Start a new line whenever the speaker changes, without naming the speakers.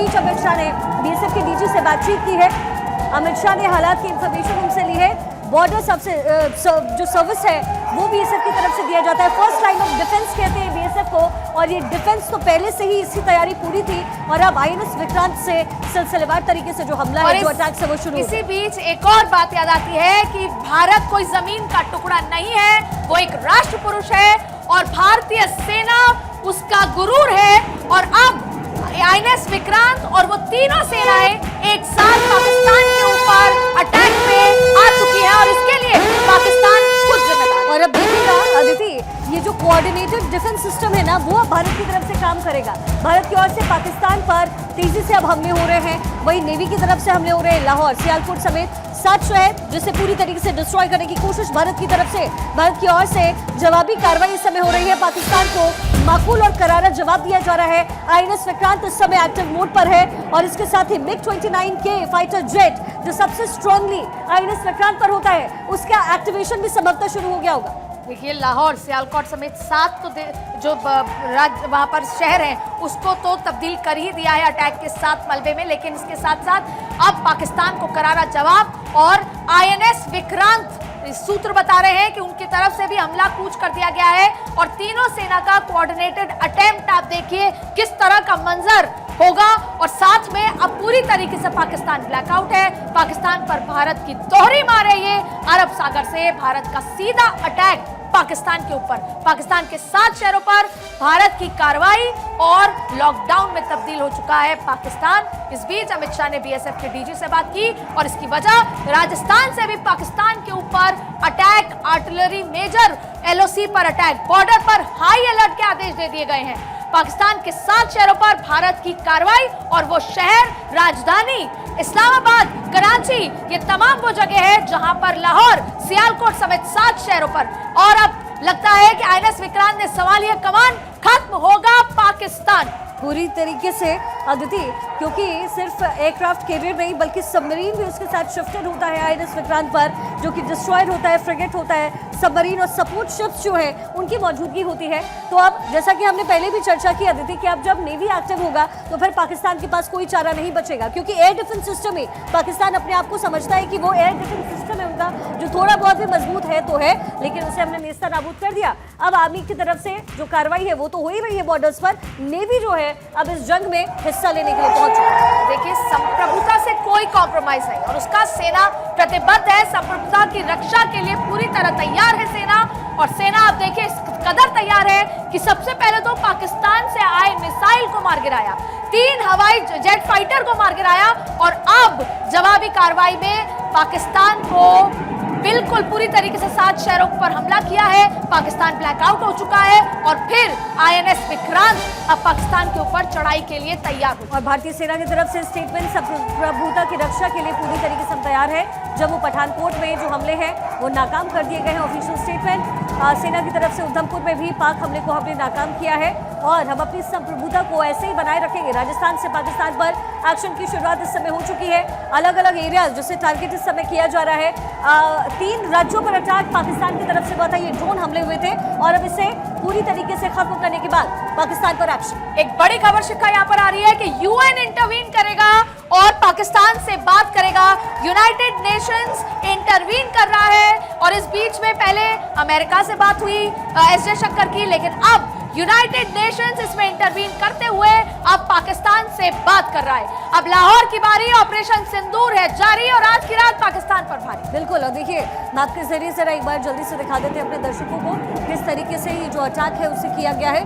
बीच अमित शाह ने बीएसएफ के डीजी से बातचीत की है। अमित शाह ने हालात की इंफॉर्मेशन उनसे ली है। बॉर्डर जो सर्विस है वो बीएसएफ की तरफ से दिया जाता है। फर्स्ट लाइन ऑफ डिफेंस कहते हैं बीएसएफ को, और ये डिफेंस तो पहले से ही इसकी तैयारी पूरी थी और अब आईएनएस विक्रांत से सिलसिलेवार तरीके से जो हमला है, जो अटैक है, वो शुरू।
इसी बीच एक और बात याद आती है कि भारत कोई जमीन का टुकड़ा नहीं है, वो एक राष्ट्र पुरुष है और भारतीय सेना उसका गुरूर है। और अब आईएनएस विक्रांत और वो तीनों सेनाएं एक साथ पाकिस्तान के ऊपर अटैक में आ चुकी है और इसके लिए पाकिस्तान खुद जिम्मेदार है।
और अब देखिएगा अदिति, ये जो कोऑर्डिनेटेड डिफेंस सिस्टम है ना, वो अब भारत की तरफ से काम करेगा। भारत की ओर से पाकिस्तान पर तेजी से अब हमले हो रहे हैं, वही नेवी की तरफ से हमले हो रहे हैं। लाहौर, सियालकोट समेत 7 शहर जिसे पूरी तरीके से डिस्ट्रॉय करने की कोशिश भारत की तरफ से, भारत की ओर से जवाबी कार्रवाई इस समय हो रही है। पाकिस्तान को माकूल और करारा जवाब दिया जा रहा है। आईएनएस विक्रांत इस समय एक्टिव मोड पर है और इसके साथ ही MiG-29K फाइटर जेट जो सबसे स्ट्रांगली आईएनएस विक्रांत पर होता है, उसका एक्टिवेशन भी संभवतः शुरू हो गया होगा।
देखिए, लाहौर, सियालकोट समेत 7 तो जो वहां पर शहर हैं उसको तो तब्दील कर ही दिया है अटैक के साथ मलबे में, लेकिन इसके साथ साथ अब पाकिस्तान को करारा जवाब। और आईएनएस विक्रांत सूत्र बता रहे हैं कि उनकी तरफ से भी हमला कूच कर दिया गया है और तीनों सेना का कोऑर्डिनेटेड अटेम्प्ट आप देखिए किस तरह का मंजर होगा। और साथ में अब पूरी तरीके से पाकिस्तान ब्लैकआउट है। पाकिस्तान पर भारत की दोहरी मार है ये। अरब सागर से भारत का सीधा अटैक पाकिस्तान के ऊपर, पाकिस्तान के 7 शहरों पर भारत की कार्रवाई और लॉकडाउन में तब्दील हो चुका है पाकिस्तान। इस बीच अमित शाह ने बीएसएफ के डीजी से बात की और इसकी वजह राजस्थान से भी पाकिस्तान के ऊपर अटैक, आर्टिलरी मेजर एलओसी पर अटैक, बॉर्डर पर हाई अलर्ट के आदेश दे दिए गए हैं। पाकिस्तान के 7 शहरों पर भारत की कार्रवाई और वो शहर, राजधानी इस्लामाबाद, कराची, ये तमाम वो जगह है जहां पर लाहौर, सियालकोट समेत 7 शहरों पर। और अब लगता है कि आईएनएस विक्रांत ने संभाली कमान, खत्म होगा पाकिस्तान
पूरी तरीके से अदिति, क्योंकि सिर्फ एयरक्राफ्ट कैरियर नहीं बल्कि सबमरीन भी उसके साथ शिफ्टेड होता है आईएनएस विक्रांत पर, जो कि डिस्ट्रॉयर होता है, फ्रिगेट होता है, सबमरीन और सपोर्ट शिप्स जो है उनकी मौजूदगी होती है। तो अब जैसा कि हमने पहले भी चर्चा की अदिति कि अब जब नेवी एक्टिव होगा तो फिर पाकिस्तान के पास कोई चारा नहीं बचेगा, क्योंकि एयर डिफेंस सिस्टम में पाकिस्तान अपने आप को समझता है कि वो एयर डिफेंस सिस्टम है उनका, जो थोड़ा बहुत भी मजबूत है तो है, लेकिन उसे हमने नेस्ता नाबूद कर दिया। अब आर्मी की तरफ से जो कार्रवाई है वो तो हो ही रही है बॉर्डर्स पर। नेवी जो है अब इस जंग में हिस्सा लेने के लिए पहुंच चुका है।
देखिए, संप्रभुता से कोई कॉम्प्रोमाइज नहीं और उसका सेना प्रतिबद्ध है। संप्रभुता की रक्षा के लिए पूरी तरह तैयार है सेना। और सेना आप देखिए इस कदर तैयार है कि सबसे पहले तो पाकिस्तान से आए मिसाइल को मार गिराया, 3 हवाई जेट फाइटर को मार गिराया और अब जवाबी कार्रवाई में पाकिस्तान को बिल्कुल पूरी तरीके से 7 शहरों पर हमला किया है। पाकिस्तान ब्लैकआउट हो चुका है और फिर आईएनएस विक्रांत अब पाकिस्तान के ऊपर चढ़ाई के लिए तैयार हो।
और भारतीय सेना की तरफ से स्टेटमेंट संप्रभुता की रक्षा के लिए पूरी तरीके से हम तैयार है। जम्मू पठानकोट में जो हमले हैं वो नाकाम कर दिए गए हैं, ऑफिशियल स्टेटमेंट। सेना की तरफ से उधमपुर में भी पाक हमले को हमने नाकाम किया है और हम अपनी संप्रभुता को ऐसे ही बनाए रखेंगे। राजस्थान से पाकिस्तान पर एक्शन की शुरुआत इस समय हो चुकी है। अलग अलग एरियाज जिससे टारगेट इस समय किया जा रहा है। 3 राज्यों पर अटैक पाकिस्तान की तरफ से हुआ था, ये ड्रोन हमले हुए थे और अब इसे पूरी तरीके से खत्म करने के बाद पाकिस्तान पर एक्शन।
एक बड़ी खबर शिखा यहाँ पर आ रही है कि यूएन इंटरवीन करेगा और पाकिस्तान से बात करेगा। यूनाइटेड नेशंस इंटरवीन कर रहा है और इस बीच में पहले अमेरिका से बात हुई एस जयशंकर की, लेकिन अब यूनाइटेड नेशंस इसमें इंटरवीन करते हुए अब पाकिस्तान से बात कर रहा है। अब लाहौर की बारी, ऑपरेशन सिंदूर है जारी और आज की रात पाकिस्तान पर भारी।
बिल्कुल, और देखिए मैप के जरिए जरा एक बार जल्दी से दिखा देते हैं अपने दर्शकों को किस तरीके से ये जो अटैक है उसे किया गया है।